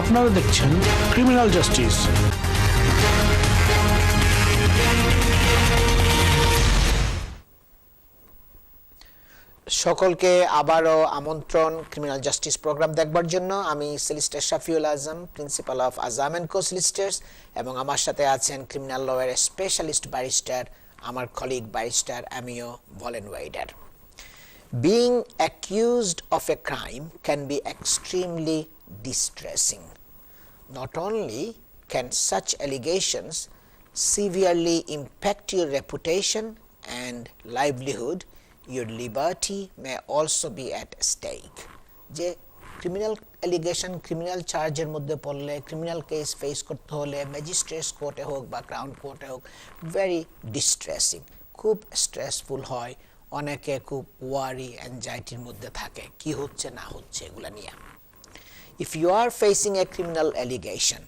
আপনারা দেখছেন criminal justice. সকলকে আবারও আমন্ত্রণ ক্রিমিনাল জাস্টিস প্রোগ্রাম দেখবার জন্য। আমি solicitor Shafiul Azam, principal of Azam and co solicitors, এবং আমার সাথে আছেন ক্রিমিনাল লয়ের স্পেশালিস্ট ব্যারিস্টার, আমার colleague barrister Amio Vollenweider. Being accused of a crime can be extremely distressing. Not only can such allegations severely impact your reputation and livelihood, your liberty may also be at stake. যে criminal allegation, criminal চার্জের মধ্যে পড়লে, criminal case face করতে হলে magistrates কোর্টে হোক বা crown কোর্টে হোক, ভেরি ডিস্ট্রেসিং, খুব স্ট্রেসফুল হয়। অনেকে খুব ওয়ারি অ্যাংজাইটির মধ্যে থাকে কি হচ্ছে না হচ্ছে এগুলা নিয়ে। If you are facing a criminal allegation,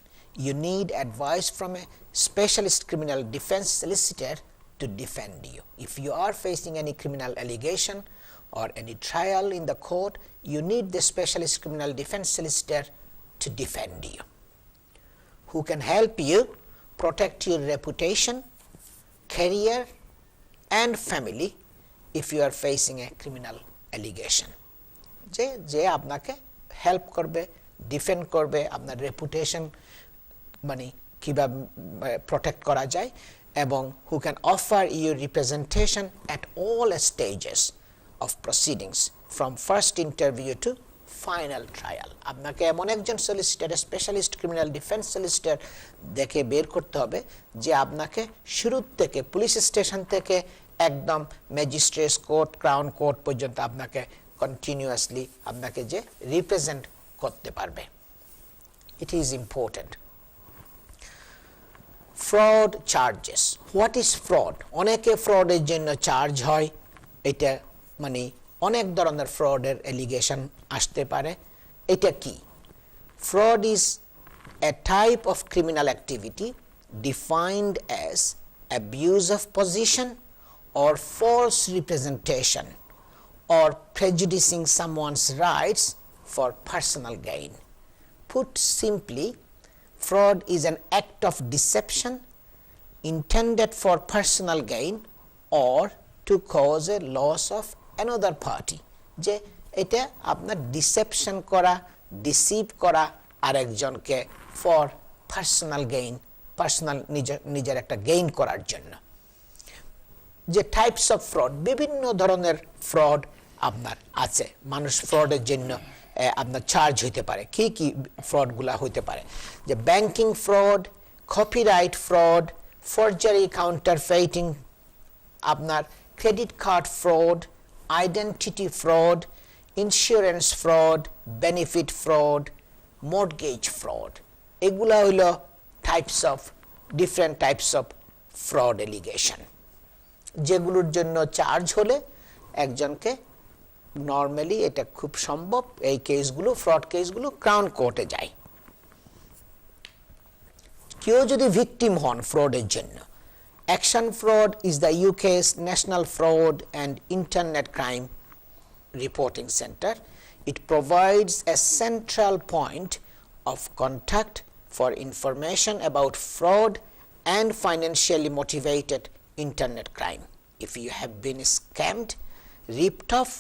you need advice from a specialist criminal defense solicitor to defend you. If you are facing any criminal allegation or any trial in the court, you need the specialist criminal defense solicitor to defend you, who can help you protect your reputation, career, and family if you are facing a criminal allegation. যে আপনাকে help করবে, defend করবে, আপনার reputation মানে কীভাবে protect করা যায়, এবং who can offer you representation at all stages of proceedings from first interview to final trial. আপনাকে এমন একজন solicitor, specialist criminal defence solicitor দেখে বের করতে হবে যে আপনাকে শুরু থেকে পুলিশ স্টেশন থেকে একদম ম্যাজিস্ট্রেটস কোর্ট, ক্রাউন কোর্ট পর্যন্ত আপনাকে কন্টিনিউয়াসলি আপনাকে যে রিপ্রেজেন্ট করতে পারবে। It is important. Fraud charges. What is fraud? অনেকে ফ্রডের জন্য চার্জ হয়। এটা মানে অনেক ধরনের ফ্রডের অ্যালিগেশন আসতে পারে। এটা কি? Fraud is a type of criminal activity defined as abuse of position or false representation or prejudicing someone's rights for personal gain. Put simply, fraud is an act of deception intended for personal gain or to cause a loss of another party. যে এটা আপনার deception করা, deceive করা আরেকজনকে for personal gain, personal নিজের একটা gain করার জন্য। যে টাইপস অফ ফ্রড, বিভিন্ন ধরনের ফ্রড আপনার আছে। মানুষ ফ্রডের জন্য আপনার চার্জ হইতে পারে। কি কি ফ্রডগুলা হইতে পারে? যে banking fraud, copyright fraud, forgery, counterfeiting, আপনার credit card fraud, identity fraud, insurance fraud, benefit fraud, mortgage fraud. এগুলা হইল types of, different types of fraud allegation, যেগুলোর জন্য চার্জ হলে একজনকে নর্মালি এটা খুব সম্ভব এই কেসগুলো, ফ্রড কেসগুলো ক্রাউন কোর্টে যায়। কেউ যদি ভিকটিম হন ফ্রডের জন্য, action fraud is the UK's national fraud and internet crime reporting centre. It provides a central point of contact for information about fraud and financially motivated internet crime. If you have been scammed, ripped off,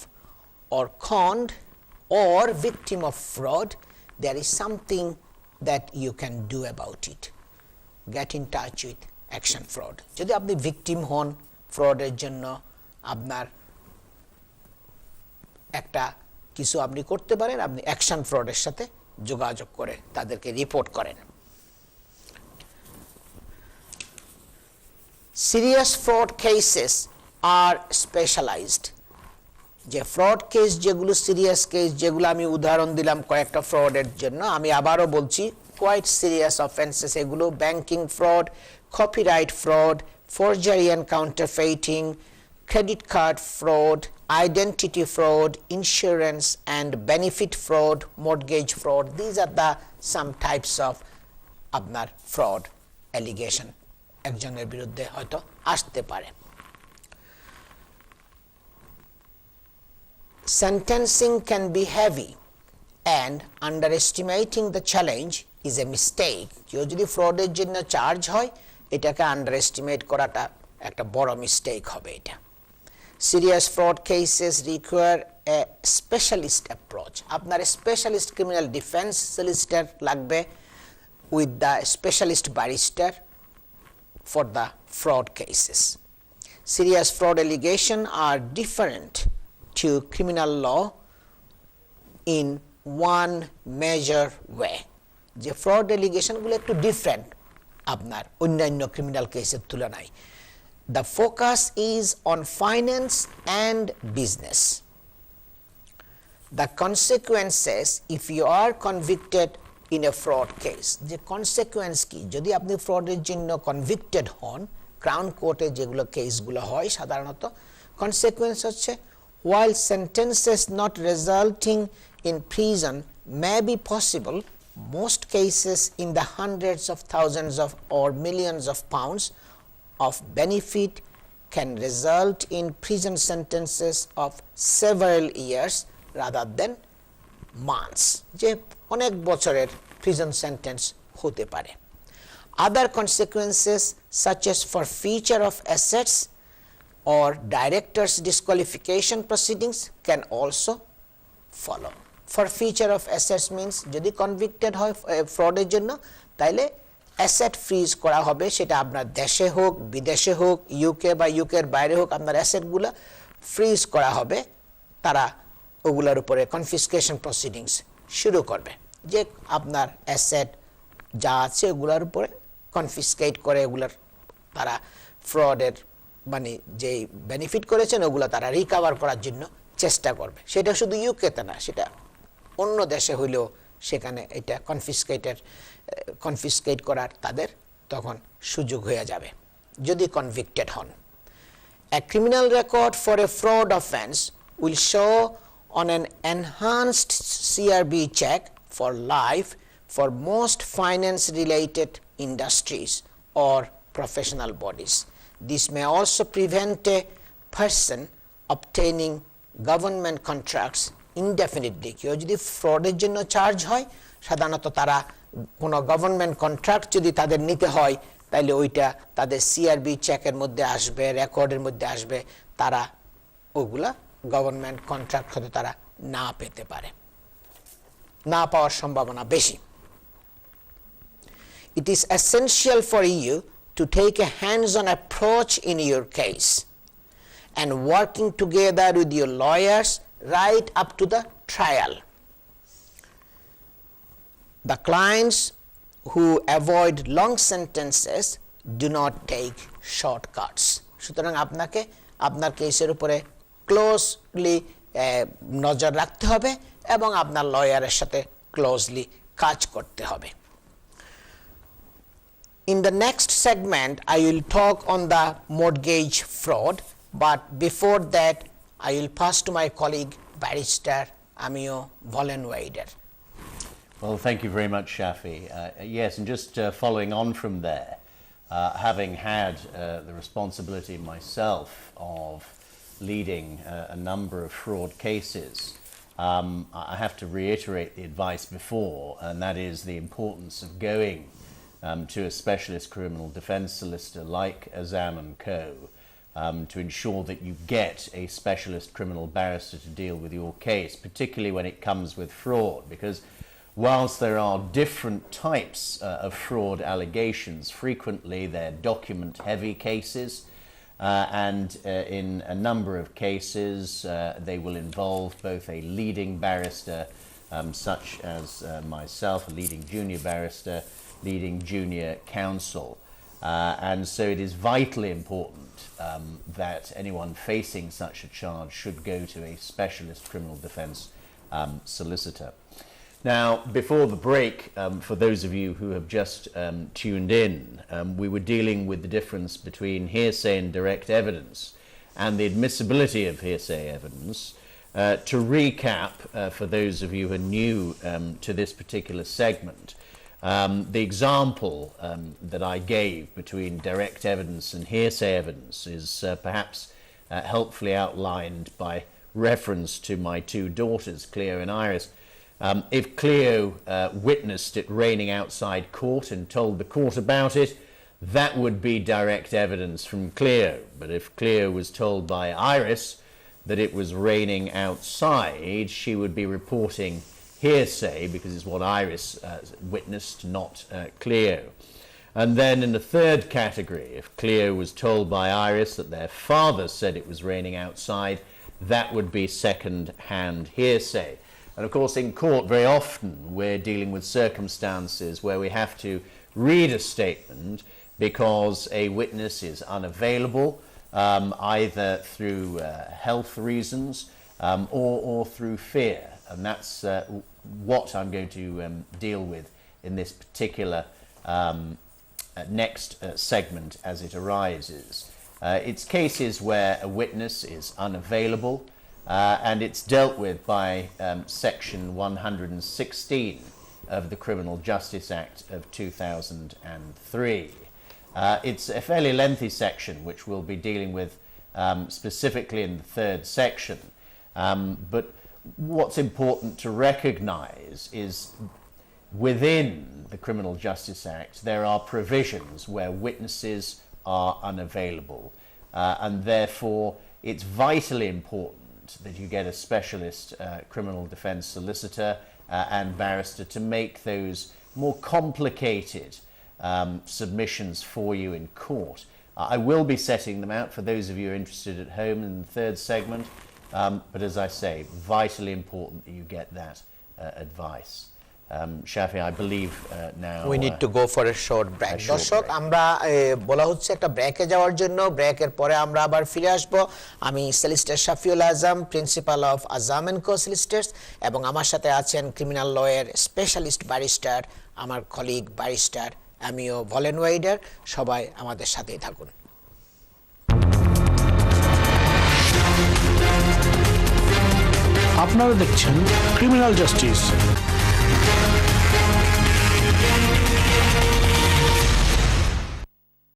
or conned, or victim of fraud, there is something that you can do about it. Get in touch with Action Fraud. যদি আপনি victim হন ফ্রডের জন্য, আপনার একটা কিছু আপনি করতে পারেন, আপনি অ্যাকশন ফ্রডের সাথে যোগাযোগ করে তাদেরকে রিপোর্ট করেন। Serious fraud cases are specialized. যে ফ্রড কেস যেগুলো সিরিয়াস কেস, যেগুলো আমি উদাহরণ দিলাম কয়েকটা ফ্রডের জন্য, আমি আবারও বলছি কোয়াইট সিরিয়াস অফেন্সেস এগুলো। Banking fraud, copyright fraud, forgery and counterfeiting, credit card fraud, identity fraud, insurance and benefit fraud, mortgage fraud. These are the some types of আপনার ফ্রড অ্যালিগেশন একজনের বিরুদ্ধে হয়তো আসতে পারে। Sentencing can be heavy and underestimating the challenge is a mistake. কেউ যদি ফ্রডের জন্য charge হয় এটাকে আন্ডারএস্টিমেট করাটা একটা বড় মিস্টেক হবে এটা। Serious fraud cases require a specialist approach. আপনার স্পেশালিস্ট ক্রিমিনাল ডিফেন্স সলিসিটর লাগবে with the specialist barrister for the fraud cases. Serious fraud allegations are different to criminal law in one major way. যে fraud অ্যালিগেশনগুলো একটু different আপনার অন্যান্য criminal কেসের তুলনায়। The focus is on finance and business. The consequences if you are convicted in a fraud case, যে consequence কি যদি আপনি ফ্রডের জন্য কনভিক্টেড হন, ক্রাউন কোর্টে যেগুলো কেসগুলো হয় সাধারণত কনসিকুয়েন্স হচ্ছে while sentences not resulting in prison may be possible, most cases in the hundreds of thousands of or millions of pounds of benefit can result in prison sentences of several years rather than months, যে অনেক বছরের prison sentence হতে পারে। Other consequences such as forfeiture of assets or director's disqualification proceedings can also follow. Forfeiture of assets means যদি convicted হয় ফ্রডের জন্য তাইলে asset fridge করা হবে, সেটা আপনার দেশে হোক বিদেশে হোক ইউকে বা ইউকের বাইরে হোক আপনার অ্যাসেটগুলো ফ্রিজ করা হবে, তারা ওগুলোর উপরে কনফিসকেশন প্রসিডিংস শুরু করবে, যে আপনার অ্যাসেট যা আছে ওগুলোর উপরে কনফিসকেট করে ওগুলোর তারা ফ্রডের মানে যেই বেনিফিট করেছেন ওগুলো তারা রিকভার করার জন্য চেষ্টা করবে। সেটা শুধু ইউকেতে না, সেটা অন্য দেশে হইলেও সেখানে এটা কনফিসকেট করার তাদের তখন সুযোগ হয়ে যাবে যদি কনভিক্টেড হন। A criminal record for a fraud offense will show on an enhanced CRB check for life for most finance related industries or professional bodies. This may also prevent a person obtaining government contracts indefinitely. কেউ যদি ফ্রডের জন্য charge হয় সাধারণত তারা কোনো government contract যদি তাদের নিতে হয় তাহলে ওইটা তাদের সিআরবি চেকের মধ্যে আসবে, রেকর্ডের মধ্যে আসবে, তারা ওগুলা গভর্নমেন্ট কন্ট্রাক্ট হয়তো তারা না পেতে পারে, না পাওয়ার সম্ভাবনা বেশি। It is essential for you to take a hands-on approach in your case and working together with your lawyers right up to the trial. The clients who avoid long sentences do not take shortcuts. সুতরাং আপনাকে আপনার কেসের উপরে closely নজর রাখতে হবে এবং আপনার লয়ারের সাথে ক্লোজলি কাজ করতে হবে। In the next segment, I will talk on the mortgage fraud, but before that, I will pass to my colleague, Barrister Amio Vollenweider. Well, thank you very much, Shafi. Yes, and just following on from there, having had the responsibility myself of leading a number of fraud cases, I have to reiterate the advice before, and that is the importance of going to a specialist criminal defense solicitor like Azam & Co. To ensure that you get a specialist criminal barrister to deal with your case, particularly when it comes with fraud, because whilst there are different types of fraud allegations, frequently they're document-heavy cases, and in a number of cases they will involve both a leading barrister such as myself, a leading junior barrister, leading junior counsel. And so it is vitally important that anyone facing such a charge should go to a specialist criminal defense solicitor. Now, before the break, for those of you who have just tuned in, we were dealing with the difference between hearsay and direct evidence and the admissibility of hearsay evidence. To recap, for those of you who are new to this particular segment, the example that I gave between direct evidence and hearsay evidence is perhaps helpfully outlined by reference to my two daughters, Cleo and Iris, If Cleo witnessed it raining outside court and told the court about it, that would be direct evidence from Cleo. But if Cleo was told by Iris that it was raining outside, she would be reporting hearsay because it's what Iris witnessed, not Cleo. And then in the third category, if Cleo was told by Iris that their father said it was raining outside, that would be second-hand hearsay. And of course, in court, very often we're dealing with circumstances where we have to read a statement because a witness is unavailable, either through health reasons or through fear. And that's what I'm going to deal with in this particular next segment as it arises. It's cases where a witness is unavailable, and it's dealt with by Section 116 of the Criminal Justice Act of 2003. It's a fairly lengthy section, which we'll be dealing with specifically in the third section. But what's important to recognize is within the Criminal Justice Act, there are provisions where witnesses are unavailable, and therefore it's vitally important that you get a specialist criminal defence solicitor and barrister to make those more complicated submissions for you in court. I will be setting them out for those of you interested at home in the third segment, but as I say, vitally important that you get that advice. Shafi, I believe now we need to go for a short break. দর্শক আমরা বলা হচ্ছে একটা ব্রেকে যাওয়ার জন্য, ব্রেকের পরে আমরা আবার ফিরে আসব। আমি solicitor Shafiul Azam, principal of Azam and co solicitors, এবং আমার সাথে আছেন ক্রিমিনাল লয়ের স্পেশালিস্ট ব্যারিস্টার, আমার কলিগ ব্যারিস্টার আমিও ভলেন ওয়াইডার। সবাই আমাদের সাথেই থাকুন। আপনারা দেখছেন ক্রিমিনাল জাস্টিস।